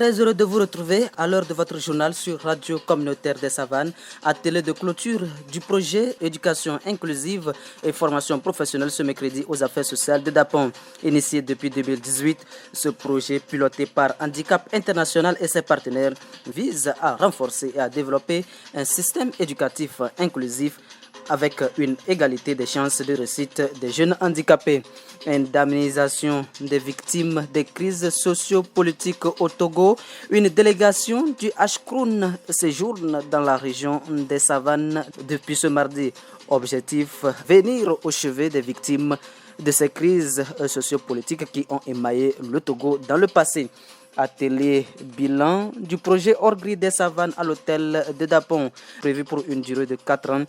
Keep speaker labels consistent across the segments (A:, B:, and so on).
A: très heureux de vous retrouver à l'heure de votre journal sur Radio Communautaire des Savanes, atelier de clôture du projet Éducation inclusive et formation professionnelle ce mercredi aux affaires sociales de Dapon. Initié depuis 2018, ce projet piloté par Handicap International et ses partenaires vise à renforcer et à développer un système éducatif inclusif avec une égalité des chances de réussite des jeunes handicapés. Indemnisation des victimes des crises socio-politiques au Togo. Une délégation du HCROUN séjourne dans la région des Savanes depuis ce mardi. Objectif, venir au chevet des victimes de ces crises socio-politiques qui ont émaillé le Togo dans le passé. Atelier bilan du projet Hors-Gris des Savanes à l'hôtel de Dapon, prévu pour une durée de 4 ans.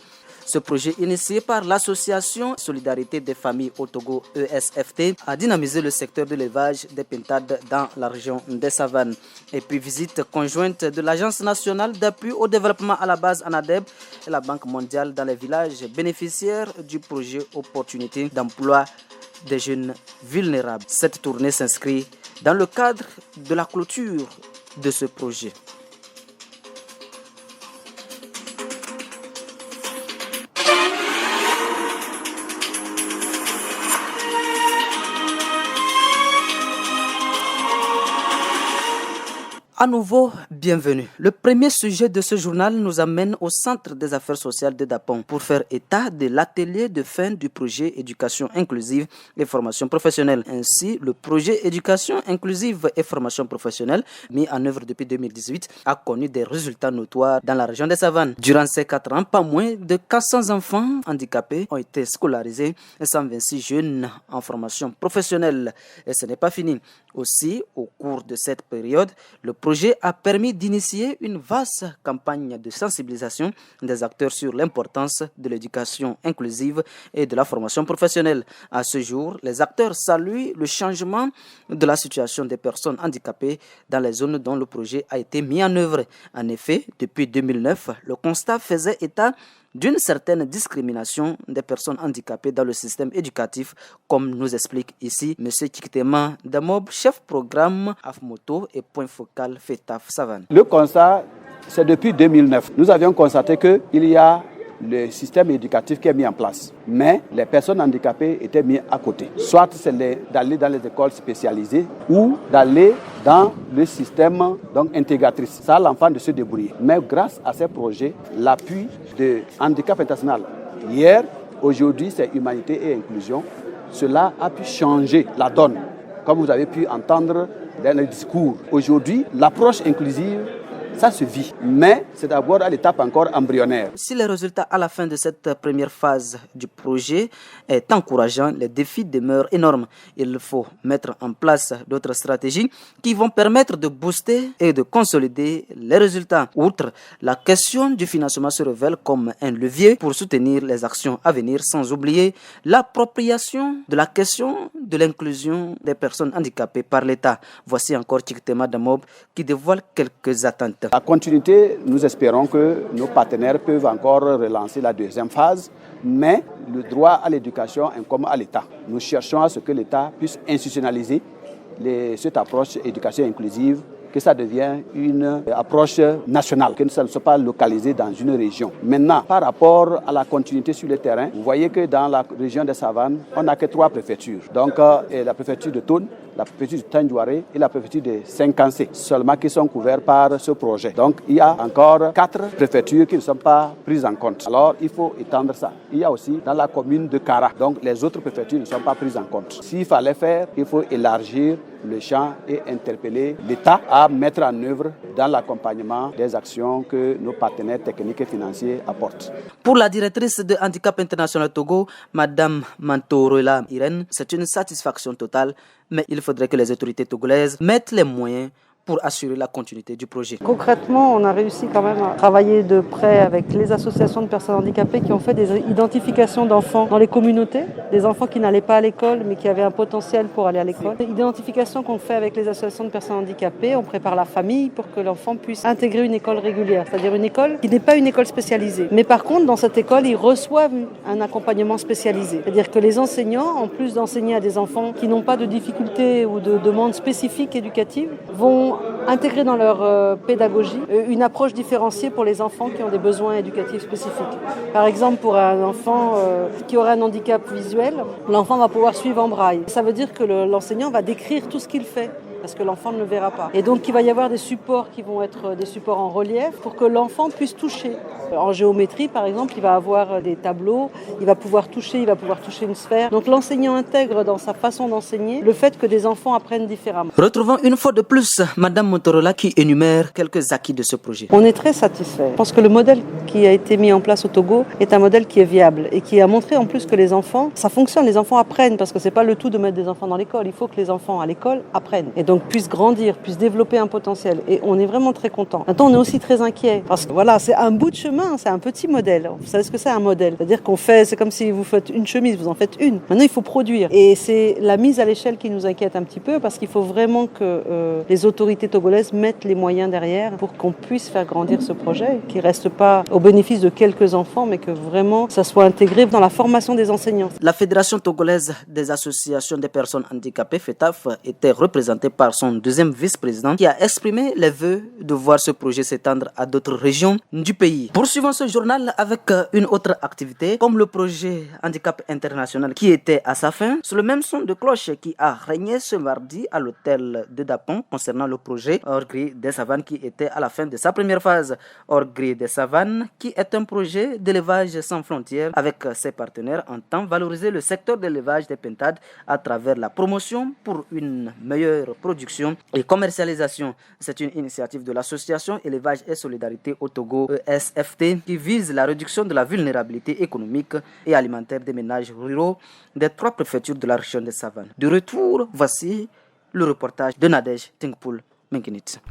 A: Ce projet, initié par l'Association Solidarité des familles au Togo ESFT, a dynamisé le secteur de l'élevage des pintades dans la région des Savanes. Et puis visite conjointe de l'Agence nationale d'appui au développement à la base ANADEB et la Banque mondiale dans les villages bénéficiaires du projet Opportunité d'emploi des jeunes vulnérables. Cette tournée s'inscrit dans le cadre de la clôture de ce projet. À nouveau, bienvenue. Le premier sujet de ce journal nous amène au Centre des affaires sociales de Dapon pour faire état de l'atelier de fin du projet Éducation inclusive et formation professionnelle. Ainsi, le projet Éducation inclusive et formation professionnelle, mis en œuvre depuis 2018, a connu des résultats notoires dans la région des Savanes. Durant ces 4 ans, pas moins de 400 enfants handicapés ont été scolarisés et 126 jeunes en formation professionnelle. Et ce n'est pas fini. Aussi, au cours de cette période, le projet a permis d'initier une vaste campagne de sensibilisation des acteurs sur l'importance de l'éducation inclusive et de la formation professionnelle. À ce jour, les acteurs saluent le changement de la situation des personnes handicapées dans les zones dont le projet a été mis en œuvre. En effet, depuis 2009, le constat faisait état d'une certaine discrimination des personnes handicapées dans le système éducatif, comme nous explique ici M. Kiktema Damob, chef programme AFMOTO et point focal FETAF Savane.
B: Le constat, c'est depuis 2009. Nous avions constaté qu'il y a le système éducatif qui est mis en place, mais les personnes handicapées étaient mises à côté. Soit c'est d'aller dans les écoles spécialisées ou d'aller dans le système intégratrice. Ça, l'enfant de se débrouiller. Mais grâce à ces projets, l'appui de Handicap International, hier, aujourd'hui, c'est Humanité et Inclusion, cela a pu changer la donne. Comme vous avez pu entendre dans le discours, aujourd'hui, l'approche inclusive, ça se vit, mais c'est d'abord à l'étape encore embryonnaire.
A: Si les résultats à la fin de cette première phase du projet est encourageant, les défis demeurent énormes. Il faut mettre en place d'autres stratégies qui vont permettre de booster et de consolider les résultats. Outre, la question du financement se révèle comme un levier pour soutenir les actions à venir, sans oublier l'appropriation de la question de l'inclusion des personnes handicapées par l'État. Voici encore Kiktema Damob qui dévoile quelques attentes.
B: La continuité, nous espérons que nos partenaires peuvent encore relancer la deuxième phase, mais le droit à l'éducation incombe à l'État. Nous cherchons à ce que l'État puisse institutionnaliser cette approche éducation inclusive, que ça devienne une approche nationale, que ça ne soit pas localisé dans une région. Maintenant, par rapport à la continuité sur le terrain, vous voyez que dans la région des Savanes, on n'a que 3 préfectures. Donc, la préfecture de Toune, la préfecture de Tandjouaré et la préfecture de Saint-Cancé, seulement qui sont couverts par ce projet. Donc, il y a encore 4 préfectures qui ne sont pas prises en compte. Alors, il faut étendre ça. Il y a aussi dans la commune de Kara. Donc, les autres préfectures ne sont pas prises en compte. S'il fallait faire, il faut élargir le champ et interpeller l'État à mettre en œuvre dans l'accompagnement des actions que nos partenaires techniques et financiers apportent.
A: Pour la directrice de Handicap International Togo, Madame Mantorola Irène, c'est une satisfaction totale, mais il faudrait que les autorités togolaises mettent les moyens pour assurer la continuité du projet.
C: Concrètement, on a réussi quand même à travailler de près avec les associations de personnes handicapées qui ont fait des identifications d'enfants dans les communautés, des enfants qui n'allaient pas à l'école mais qui avaient un potentiel pour aller à l'école. Identification qu'on fait avec les associations de personnes handicapées, on prépare la famille pour que l'enfant puisse intégrer une école régulière, c'est-à-dire une école qui n'est pas une école spécialisée. Mais par contre, dans cette école, ils reçoivent un accompagnement spécialisé. C'est-à-dire que les enseignants, en plus d'enseigner à des enfants qui n'ont pas de difficultés ou de demandes spécifiques éducatives, vont vont intégrer dans leur pédagogie une approche différenciée pour les enfants qui ont des besoins éducatifs spécifiques. Par exemple, pour un enfant qui aurait un handicap visuel, l'enfant va pouvoir suivre en braille. Ça veut dire que l'enseignant va décrire tout ce qu'il fait, parce que l'enfant ne le verra pas. Et donc il va y avoir des supports qui vont être des supports en relief pour que l'enfant puisse toucher. En géométrie, par exemple, il va avoir des tableaux, il va pouvoir toucher une sphère. Donc l'enseignant intègre dans sa façon d'enseigner le fait que des enfants apprennent différemment.
A: Retrouvons une fois de plus Madame Motorola qui énumère quelques acquis de ce projet.
C: On est très satisfait. Je pense que le modèle qui a été mis en place au Togo est un modèle qui est viable et qui a montré en plus que les enfants, ça fonctionne, les enfants apprennent, parce que c'est pas le tout de mettre des enfants dans l'école. Il faut que les enfants à l'école apprennent et donc puissent grandir, puissent développer un potentiel. Et on est vraiment très content. Maintenant, on est aussi très inquiet parce que voilà, c'est un bout de chemin, c'est un petit modèle. Vous savez ce que c'est un modèle? C'est-à-dire c'est comme si vous faites une chemise, vous en faites une. Maintenant, il faut produire. Et c'est la mise à l'échelle qui nous inquiète un petit peu, parce qu'il faut vraiment que les autorités togolaises mettent les moyens derrière pour qu'on puisse faire grandir ce projet, qui reste pas au bénéfice de quelques enfants, mais que vraiment ça soit intégré dans la formation des enseignants.
A: La Fédération togolaise des associations des personnes handicapées, FETAF, était représentée par son deuxième vice-président qui a exprimé les vœux de voir ce projet s'étendre à d'autres régions du pays. Poursuivons ce journal avec une autre activité, comme le projet Handicap International qui était à sa fin. C'est le même son de cloche qui a régné ce mardi à l'hôtel de Dapon concernant le projet Hors-Gris des Savanes qui était à la fin de sa première phase. Hors-Gris des Savanes qui est un projet d'élevage sans frontières avec ses partenaires entend valoriser le secteur de l'élevage des pintades à travers la promotion pour une meilleure production et commercialisation. C'est une initiative de l'association Élevage et Solidarité au Togo, ESFT, qui vise la réduction de la vulnérabilité économique et alimentaire des ménages ruraux des 3 préfectures de la région des Savanes. De retour, voici le reportage de Nadège Tingpoul.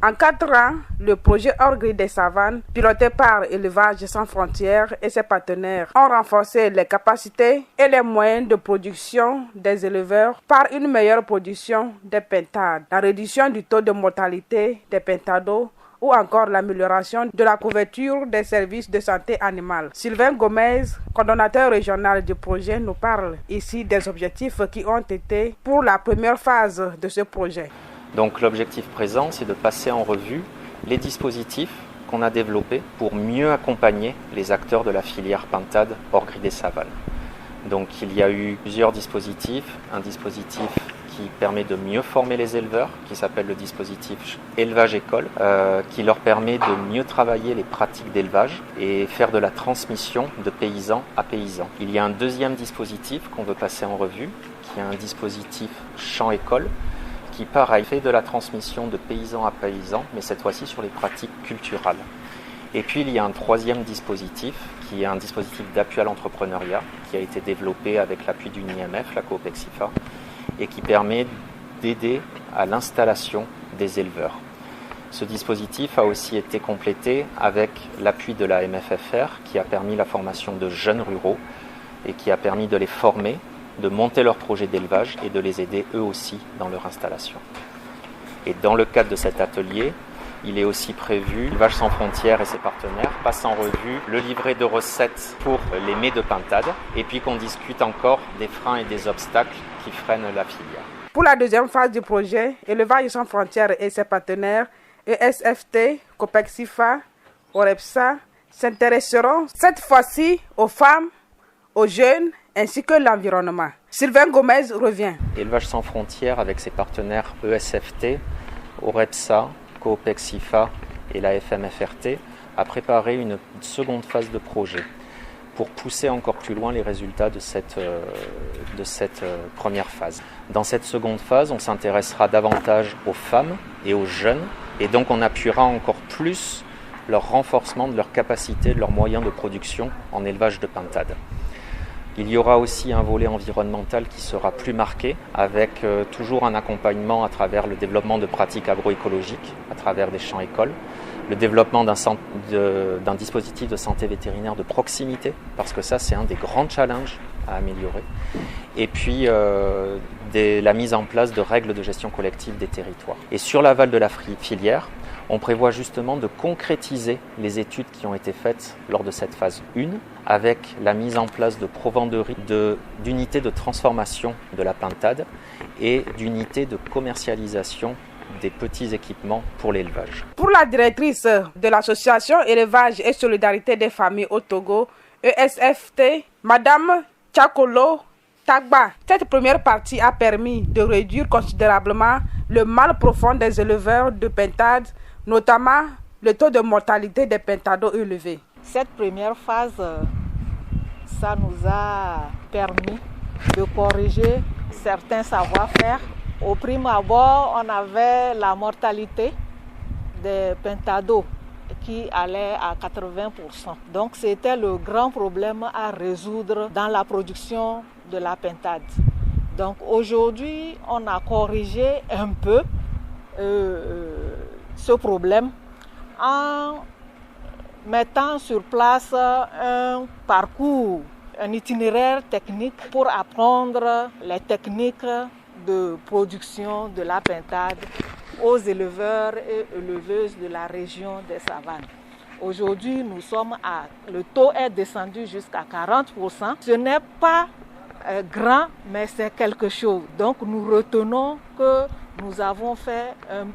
D: En 4 ans, le projet Hors-Gris des Savanes, piloté par Élevage sans frontières et ses partenaires, ont renforcé les capacités et les moyens de production des éleveurs par une meilleure production des pintades, la réduction du taux de mortalité des pintados ou encore l'amélioration de la couverture des services de santé animale. Sylvain Gomez, coordonnateur régional du projet, nous parle ici des objectifs qui ont été pour la première phase de ce projet.
E: Donc l'objectif présent, c'est de passer en revue les dispositifs qu'on a développés pour mieux accompagner les acteurs de la filière pintade Hors-Gris des Savanes. Donc il y a eu plusieurs dispositifs, un dispositif qui permet de mieux former les éleveurs, qui s'appelle le dispositif élevage-école, qui leur permet de mieux travailler les pratiques d'élevage et faire de la transmission de paysan à paysan. Il y a un deuxième dispositif qu'on veut passer en revue, qui est un dispositif champ-école, qui pareil fait de la transmission de paysan à paysan, mais cette fois-ci sur les pratiques culturelles. Et puis il y a un troisième dispositif, qui est un dispositif d'appui à l'entrepreneuriat, qui a été développé avec l'appui d'une IMF, la Copexifa, et qui permet d'aider à l'installation des éleveurs. Ce dispositif a aussi été complété avec l'appui de la MFFR, qui a permis la formation de jeunes ruraux et qui a permis de les former, de monter leur projet d'élevage et de les aider eux aussi dans leur installation. Et dans le cadre de cet atelier, il est aussi prévu, Élevage sans frontières et ses partenaires passent en revue le livret de recettes pour les mets de pintade et puis qu'on discute encore des freins et des obstacles qui freinent la filière.
D: Pour la deuxième phase du projet, Élevage sans frontières et ses partenaires, ESFT, Copexifa, OREPSA, s'intéresseront cette fois-ci aux femmes, aux jeunes ainsi que l'environnement. Sylvain Gomez revient.
E: Élevage sans frontières avec ses partenaires ESFT, OREPSA, Copexifa et la FMFRT a préparé une seconde phase de projet pour pousser encore plus loin les résultats de cette première phase. Dans cette seconde phase, on s'intéressera davantage aux femmes et aux jeunes et donc on appuiera encore plus leur renforcement de leur capacité, de leurs moyens de production en élevage de pintade. Il y aura aussi un volet environnemental qui sera plus marqué, avec toujours un accompagnement à travers le développement de pratiques agroécologiques, à travers des champs-écoles, le développement d'un dispositif de santé vétérinaire de proximité, parce que ça c'est un des grands challenges à améliorer, et puis la mise en place de règles de gestion collective des territoires. Et sur l'aval de la filière, on prévoit justement de concrétiser les études qui ont été faites lors de cette phase 1 avec la mise en place de provenderies, d'unités de transformation de la pintade et d'unités de commercialisation des petits équipements pour l'élevage.
D: Pour la directrice de l'association Élevage et Solidarité des familles au Togo, ESFT, Madame Tchakolo Tagba, cette première partie a permis de réduire considérablement le mal profond des éleveurs de pintades, notamment le taux de mortalité des pentados élevé.
F: Cette première phase, ça nous a permis de corriger certains savoir-faire. Au prime abord, on avait la mortalité des pentados qui allait à 80%. Donc c'était le grand problème à résoudre dans la production de la pintade. Donc aujourd'hui, on a corrigé un peu ce problème en mettant sur place un parcours, un itinéraire technique pour apprendre les techniques de production de la pintade aux éleveurs et éleveuses de la région des savanes. Aujourd'hui, le taux est descendu jusqu'à 40%. Ce n'est pas grand, mais c'est quelque chose. Donc nous retenons que nous avons fait un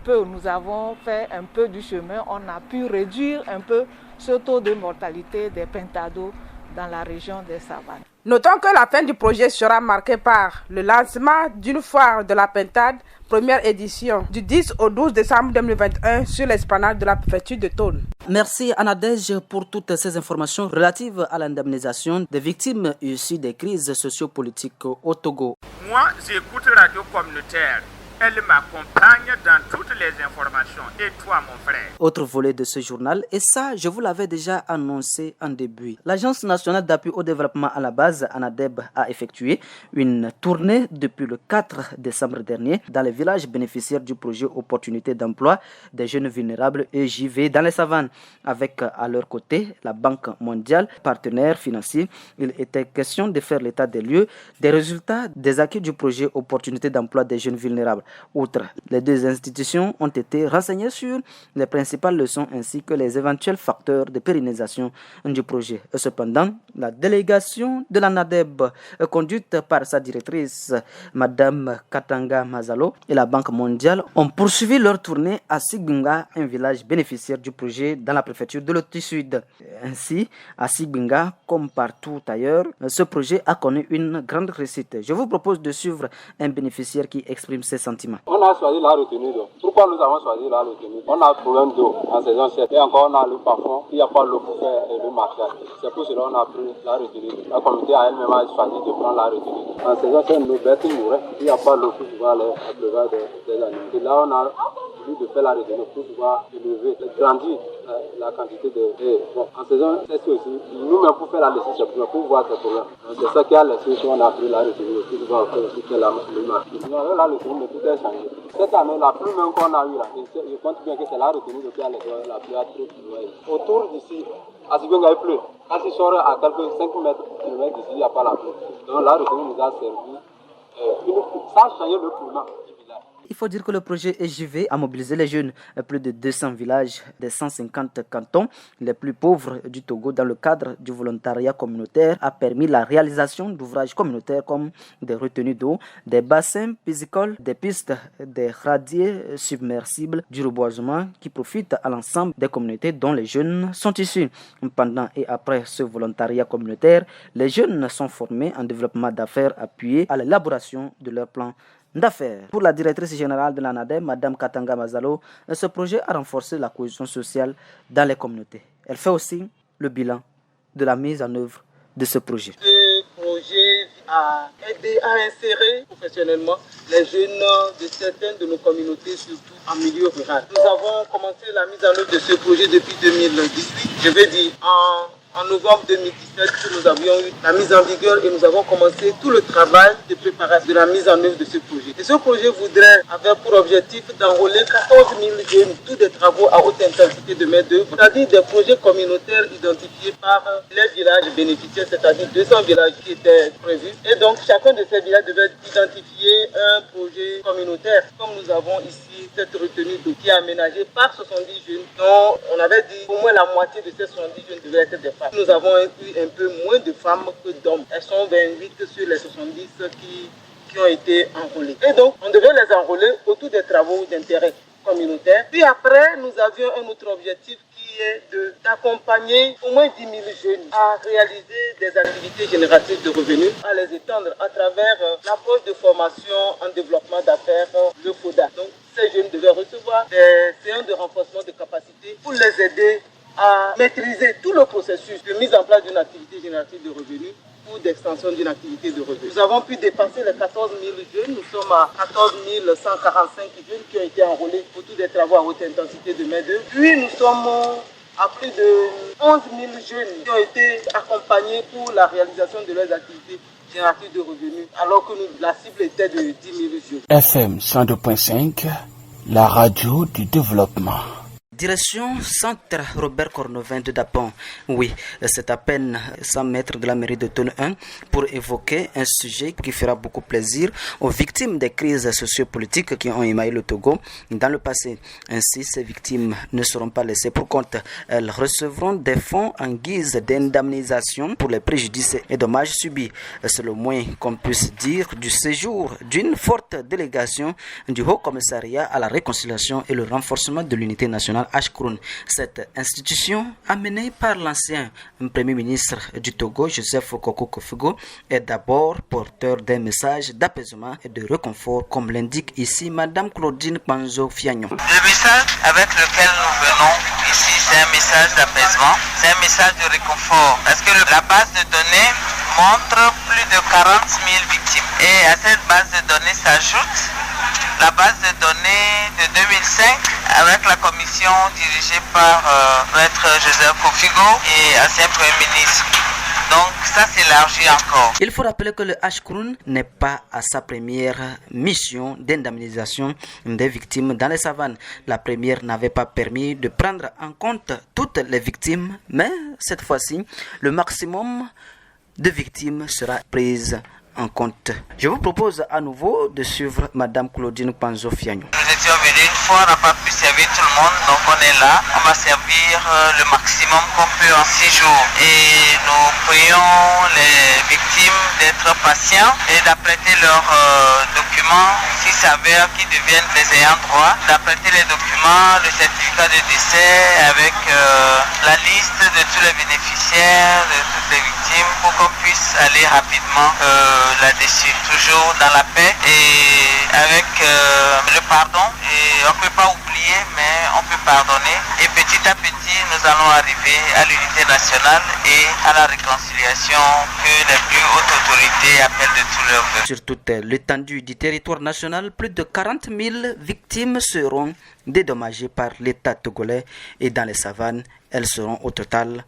F: peu du chemin. On a pu réduire un peu ce taux de mortalité des pentados dans la région des savanes.
D: Notons que la fin du projet sera marquée par le lancement d'une foire de la pintade, première édition, du 10 au 12 décembre 2021 sur l'esplanade de la préfecture de Thônes.
A: Merci Anadège pour toutes ces informations relatives à l'indemnisation des victimes issues des crises sociopolitiques au Togo.
G: Moi, j'écoute Radio Communautaire. Elle m'accompagne dans toutes les informations. Et toi, mon frère?
A: Autre volet de ce journal, et ça, je vous l'avais déjà annoncé en début. L'Agence nationale d'appui au développement à la base, ANADEB, a effectué une tournée depuis le 4 décembre dernier dans les villages bénéficiaires du projet Opportunité d'emploi des jeunes vulnérables EJV dans les savanes. Avec à leur côté la Banque mondiale, partenaire financier, il était question de faire l'état des lieux, des résultats des acquis du projet Opportunité d'emploi des jeunes vulnérables. Outre, les deux institutions ont été renseignées sur les principales leçons ainsi que les éventuels facteurs de pérennisation du projet. Cependant, la délégation de la NADEB, conduite par sa directrice, Madame Katanga Mazalo, et la Banque mondiale, ont poursuivi leur tournée à Sigbinga, un village bénéficiaire du projet dans la préfecture de l'Oti Sud. Ainsi, à Sigbinga, comme partout ailleurs, ce projet a connu une grande réussite. Je vous propose de suivre un bénéficiaire qui exprime ses sentiments.
H: On a choisi la retenue d'eau. Pourquoi nous avons choisi la retenue? On a un problème d'eau en saison sèche et encore on a le parfum, il n'y a pas l'eau pour faire le marchage. C'est pour cela qu'on a pris la retenue d'eau. La communauté a elle-même choisi de prendre la retenue d'eau. En saison sèche, nos bêtes mourraient. Il n'y a pas l'eau pour pouvoir les pleuvoir des animaux. Et là, on a voulu de faire la retenue pour pouvoir élever, grandir la quantité de... Bon, en saison sèche aussi, nous-mêmes pour faire la laissée, c'est pour voir ces problèmes. C'est ça qui a laissé qu'on a pris la retenue d'eau pour pouvoir faire le marché. La retenue d'eau, changé. Cette année, la pluie même qu'on a eue là, je pense bien que c'est la retenue de qui a la pluie à trop ployer. Autour d'ici, à Sibenga, il pleut. Quand il sort à quelques 5 mètres d'ici, il n'y a pas la pluie. Donc la retenue nous a servi sans changer le climat du village.
A: Il faut dire que le projet EJV a mobilisé les jeunes, plus de 200 villages des 150 cantons les plus pauvres du Togo dans le cadre du volontariat communautaire, a permis la réalisation d'ouvrages communautaires comme des retenues d'eau, des bassins piscicoles, des pistes, des radiers submersibles, du reboisement qui profitent à l'ensemble des communautés dont les jeunes sont issus. Pendant et après ce volontariat communautaire, les jeunes sont formés en développement d'affaires appuyés à l'élaboration de leur plan d'affaires. Pour la directrice générale de la NADEB, Madame Katanga Mazalo, ce projet a renforcé la cohésion sociale dans les communautés. Elle fait aussi le bilan de la mise en œuvre de ce projet.
I: Ce projet a aidé à insérer professionnellement les jeunes de certaines de nos communautés, surtout en milieu rural. Nous avons commencé la mise en œuvre de ce projet depuis 2018. Je veux dire, en novembre 2017, nous avions eu la mise en vigueur et nous avons commencé tout le travail de préparation de la mise en œuvre de ce projet. Et ce projet avait pour objectif d'enrôler 14 000 jeunes, tous des travaux à haute intensité de main d'œuvre, c'est-à-dire des projets communautaires identifiés par les villages bénéficiaires, c'est-à-dire 200 villages qui étaient prévus. Et donc, chacun de ces villages devait identifier un projet communautaire, comme nous avons ici cette retenue d'eau qui est aménagée par 70 jeunes, dont on avait dit au moins la moitié de ces 70 jeunes devaient être des femmes. Nous avons inclus un peu moins de femmes que d'hommes. Elles sont 28 sur les 70 qui ont été enrôlés. Et donc, on devait les enrôler autour des travaux d'intérêt communautaire. Puis après, nous avions un autre objectif qui est d'accompagner au moins 10 000 jeunes à réaliser des activités génératives de revenus, à les étendre à travers l'approche de formation en développement d'affaires, le FODA. Donc, ces jeunes devaient recevoir des séances de renforcement de capacité pour les aider à maîtriser tout le processus de mise en place d'une activité générative de revenus ou d'extension d'une activité de revenus. Nous avons pu dépasser les 14 000 jeunes. Nous sommes à 14 145 jeunes qui ont été enrôlés autour des travaux à haute intensité de main-d'œuvre. Puis nous sommes à plus de 11 000 jeunes qui ont été accompagnés pour la réalisation de leurs activités génératives de revenus, alors que la cible était de 10 000 jeunes.
J: FM 102.5, la radio du développement.
A: Direction Centre Robert Cornovin de Dapon. Oui, c'est à peine 100 mètres de la mairie de Tonne 1 pour évoquer un sujet qui fera beaucoup plaisir aux victimes des crises sociopolitiques qui ont émaillé le Togo dans le passé. Ainsi, ces victimes ne seront pas laissées pour compte. Elles recevront des fonds en guise d'indemnisation pour les préjudices et dommages subis. C'est le moins qu'on puisse dire du séjour d'une forte délégation du Haut Commissariat à la réconciliation et le renforcement de l'unité nationale Ashkroun. Cette institution, amenée par l'ancien Premier ministre du Togo, Joseph Koko-Kofigo, est d'abord porteur d'un message d'apaisement et de réconfort, comme l'indique ici Madame Claudine Panzo-Fiagnon.
K: Le message avec lequel nous venons ici, c'est un message d'apaisement, c'est un message de réconfort, parce que la base de données montre plus de 40 000 victimes. Et à cette base de données s'ajoute la base de données de 2005 avec la commission dirigée par maître Joseph Kofigo et ancien Premier ministre. Donc ça s'élargit encore.
A: Il faut rappeler que le Ashkroun n'est pas à sa première mission d'indemnisation des victimes dans les savanes. La première n'avait pas permis de prendre en compte toutes les victimes, mais cette fois-ci, le maximum de victimes sera pris en compte. Je vous propose à nouveau de suivre Madame Claudine Panzo-Fiagnon.
K: Nous étions venus une fois, on n'a pas pu servir tout le monde, donc on est là. On va servir le maximum qu'on peut en 6 jours. Et nous prions les victimes d'être patients et d'apprêter leurs documents, s'il s'avère qu'ils deviennent des ayants droit, d'apprêter les documents, le certificat de décès avec la liste de tous les bénéficiaires, de toutes les victimes, pour qu'on puisse aller rapidement là-dessus, toujours dans la paix et avec le pardon. Et on ne peut pas oublier, mais on peut pardonner. Et petit à petit, nous allons arriver à l'unité nationale et à la réconciliation que les plus hautes autorités appellent de tout leur vœu.
A: Sur toute l'étendue du territoire national, plus de 40 000 victimes seront dédommagées par l'État togolais et dans les savanes, elles seront au total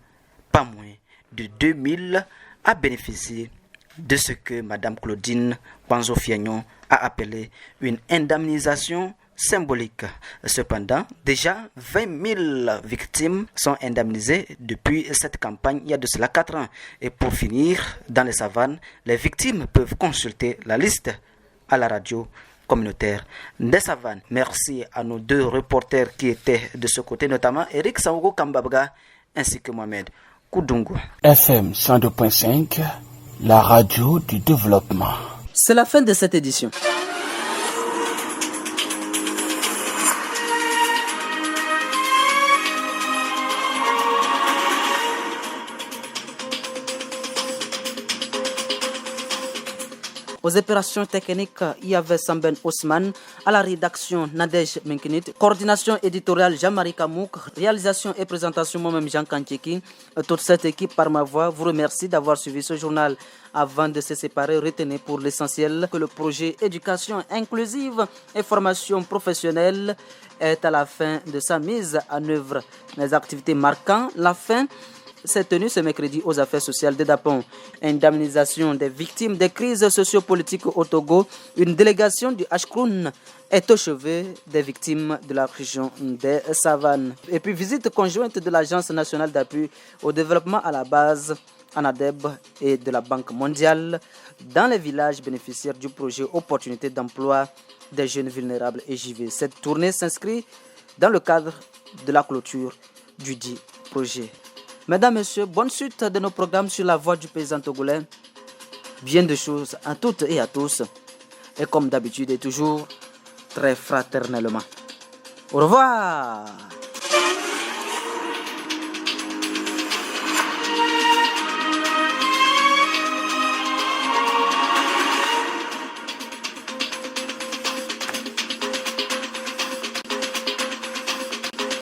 A: pas moins de 2 000 à bénéficier de ce que Mme Claudine Panzo-Fiagnon a appelé une indemnisation symbolique. Cependant, déjà 20 000 victimes sont indemnisées depuis cette campagne il y a de cela 4 ans. Et pour finir, dans les savanes, les victimes peuvent consulter la liste à la radio communautaire des savanes. Merci à nos 2 reporters qui étaient de ce côté, notamment Eric Sango Kambabga ainsi que Mohamed Koudungu.
J: FM 102.5, la radio du développement.
A: C'est la fin de cette édition. Aux opérations techniques, il y avait Samben Osman, à la rédaction Nadej Menkinit, coordination éditoriale Jean-Marie Kamouk, réalisation et présentation moi-même Jean Kancheki. Toute cette équipe par ma voix vous remercie d'avoir suivi ce journal. Avant de se séparer, retenez pour l'essentiel que le projet éducation inclusive et formation professionnelle est à la fin de sa mise en œuvre. Les activités marquant la fin s'est tenue ce mercredi aux affaires sociales de Dapon. Indemnisation des victimes des crises sociopolitiques au Togo. Une délégation du Ashkroun est au chevet des victimes de la région des Savanes. Et puis visite conjointe de l'Agence nationale d'appui au développement à la base, ANADEB, et de la Banque mondiale dans les villages bénéficiaires du projet Opportunité d'emploi des jeunes vulnérables et JV. Cette tournée s'inscrit dans le cadre de la clôture du dit projet. Mesdames, Messieurs, bonne suite de nos programmes sur la voie du paysan togolais. Bien de choses à toutes et à tous. et comme d'habitude et toujours très fraternellement. Au revoir.